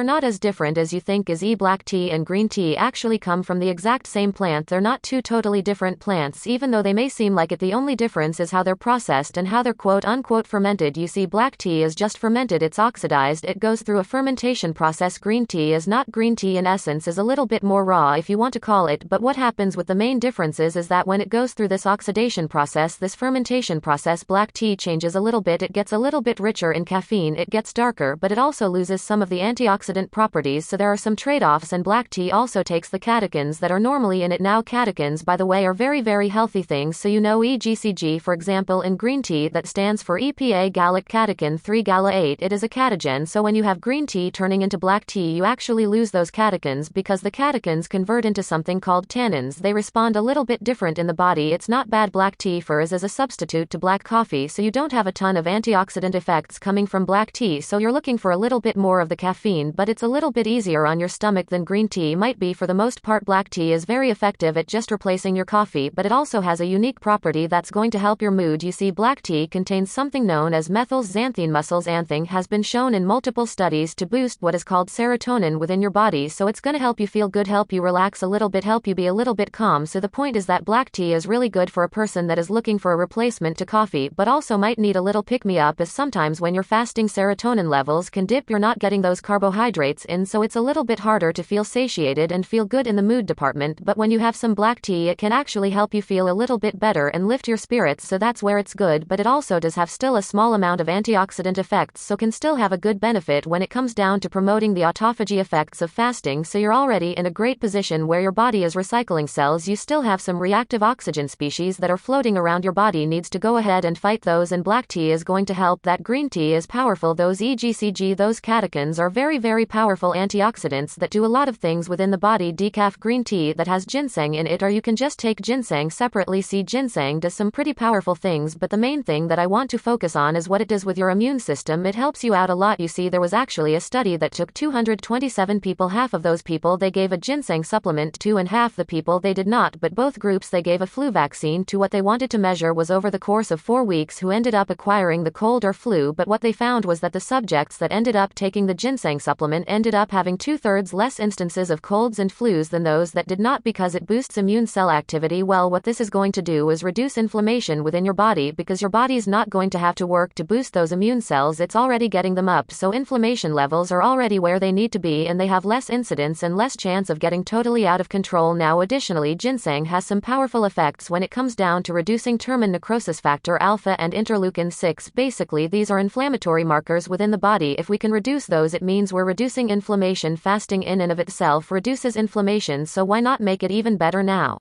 they're not as different as you think. As black tea and green tea actually come from the exact same plant. They're not two totally different plants, even though they may seem like it. The only difference is how they're processed and how they're quote unquote fermented. You see, black tea is just fermented, it's oxidized, it goes through a fermentation process. Green tea is not. Green tea in essence is a little bit more raw, if you want to call it, but what happens with the main differences is that when it goes through this oxidation process, this fermentation process, black tea changes a little bit. It gets a little bit richer in caffeine, it gets darker, but it also loses some of the antioxidant properties, so there are some trade-offs. And black tea also takes the catechins that are normally in it. Now, catechins, by the way, are very, very healthy things, so you know EGCG, for example, in green tea, that stands for EPA gallic catechin 3 gala 8. It is a catechin, so when you have green tea turning into black tea, you actually lose those catechins because the catechins convert into something called tannins. They respond a little bit different in the body. It's not bad. Black tea furs as a substitute to black coffee, so you don't have a ton of antioxidant effects coming from black tea, so you're looking for a little bit more of the caffeine, but it's a little bit easier on your stomach than green tea might be. For the most part, black tea is very effective at just replacing your coffee, but it also has a unique property that's going to help your mood. You see, black tea contains something known as methyl xanthine. Methyl xanthine has been shown in multiple studies to boost what is called serotonin within your body, so it's going to help you feel good, help you relax a little bit, help you be a little bit calm. So the point is that black tea is really good for a person that is looking for a replacement to coffee, but also might need a little pick-me-up, as sometimes when you're fasting, serotonin levels can dip, you're not getting those carbohydrates in, so it's a little bit harder to feel satiated and feel good in the mood department. But when you have some black tea, it can actually help you feel a little bit better and lift your spirits, so that's where it's good. But it also does have still a small amount of antioxidant effects, so can still have a good benefit when it comes down to promoting the autophagy effects of fasting. So you're already in a great position where your body is recycling cells. You still have some reactive oxygen species that are floating around. Your body needs to go ahead and fight those, and black tea is going to help that. Green tea is powerful. Those EGCG, those catechins, are very, very powerful antioxidants that do a lot of things within the body. Decaf green tea that has ginseng in it, or you can just take ginseng separately. See, ginseng does some pretty powerful things, but the main thing that I want to focus on is what it does with your immune system. It helps you out a lot. You see, there was actually a study that took 227 people. Half of those people they gave a ginseng supplement to, and half the people they did not, but both groups they gave a flu vaccine to. What they wanted to measure was over the course of 4 weeks who ended up acquiring the cold or flu, but what they found was that the subjects that ended up taking the ginseng supplement ended up having 2/3 less instances of colds and flus than those that did not, because it boosts immune cell activity. Well, what this is going to do is reduce inflammation within your body, because your body's not going to have to work to boost those immune cells, it's already getting them up, so inflammation levels are already where they need to be, and they have less incidence and less chance of getting totally out of control. Now, additionally, ginseng has some powerful effects when it comes down to reducing termin necrosis factor alpha and interleukin 6. Basically, these are inflammatory markers within the body. If we can reduce those, it means we're reducing inflammation. Fasting in and of itself reduces inflammation, so why not make it even better now?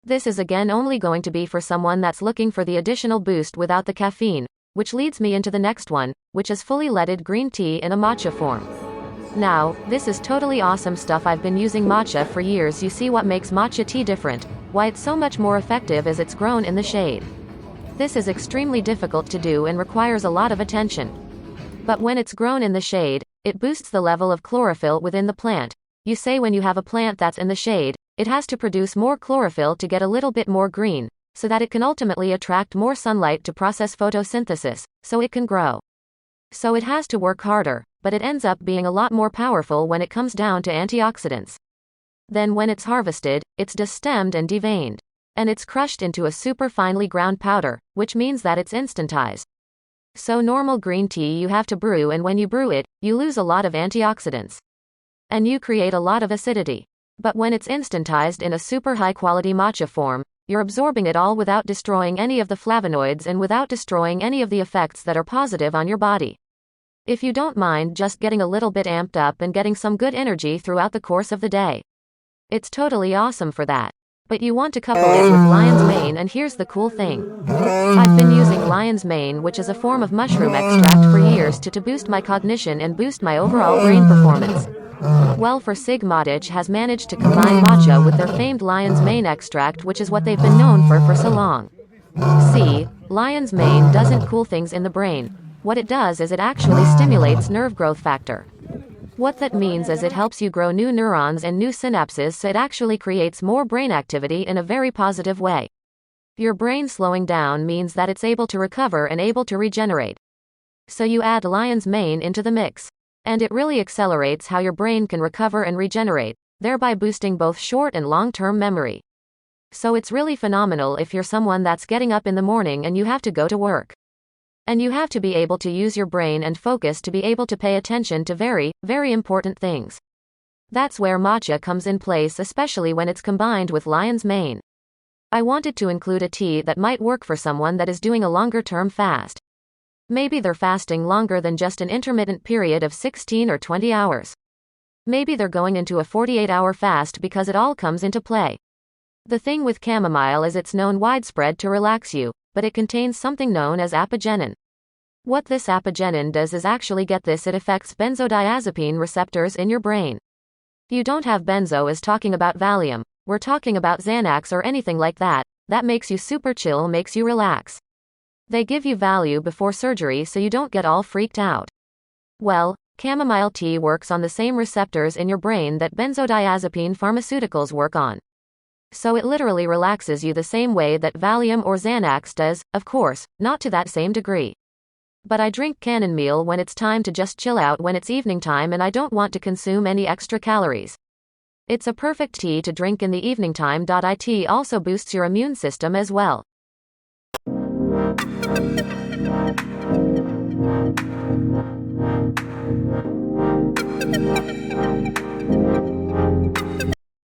This is again only going to be for someone that's looking for the additional boost without the caffeine, which leads me into the next one, which is fully leaded green tea in a matcha form. Now, this is totally awesome stuff. I've been using matcha for years. You see, what makes matcha tea different, why it's so much more effective, is it's grown in the shade. This is extremely difficult to do and requires a lot of attention. But when it's grown in the shade, it boosts the level of chlorophyll within the plant. You say when you have a plant that's in the shade, it has to produce more chlorophyll to get a little bit more green, so that it can ultimately attract more sunlight to process photosynthesis, so it can grow. So it has to work harder, but it ends up being a lot more powerful when it comes down to antioxidants. Then when it's harvested, it's destemmed and deveined, and it's crushed into a super finely ground powder, which means that it's instantized. So normal green tea you have to brew, and when you brew it, you lose a lot of antioxidants. And you create a lot of acidity. But when it's instantized in a super high quality matcha form, you're absorbing it all without destroying any of the flavonoids and without destroying any of the effects that are positive on your body. If you don't mind just getting a little bit amped up and getting some good energy throughout the course of the day, it's totally awesome for that. But you want to couple it with lion's mane, and here's the cool thing. I've been using lion's mane, which is a form of mushroom extract, for years to boost my cognition and boost my overall brain performance. Well, for Sigmatic has managed to combine matcha with their famed lion's mane extract, which is what they've been known for so long. See, lion's mane doesn't cool things in the brain. What it does is it actually stimulates nerve growth factor. What that means is it helps you grow new neurons and new synapses, so it actually creates more brain activity in a very positive way. Your brain slowing down means that it's able to recover and able to regenerate. So you add lion's mane into the mix, And it really accelerates how your brain can recover and regenerate, thereby boosting both short and long-term memory. So it's really phenomenal if you're someone that's getting up in the morning and you have to go to work. And you have to be able to use your brain and focus to be able to pay attention to very, very important things. That's where matcha comes in place, especially when it's combined with lion's mane. I wanted to include a tea that might work for someone that is doing a longer-term fast. Maybe they're fasting longer than just an intermittent period of 16 or 20 hours. Maybe they're going into a 48-hour fast because it all comes into play. The thing with chamomile is it's known widespread to relax you, but it contains something known as apigenin. What this apigenin does is actually get this, it affects benzodiazepine receptors in your brain. You don't have benzo as talking about Valium, we're talking about Xanax or anything like that, that makes you super chill, makes you relax. They give you value before surgery so you don't get all freaked out. Well, chamomile tea works on the same receptors in your brain that benzodiazepine pharmaceuticals work on. So it literally relaxes you the same way that Valium or Xanax does, of course, not to that same degree. But I drink chamomile when it's time to just chill out, when it's evening time and I don't want to consume any extra calories. It's a perfect tea to drink in the evening time. It also boosts your immune system as well.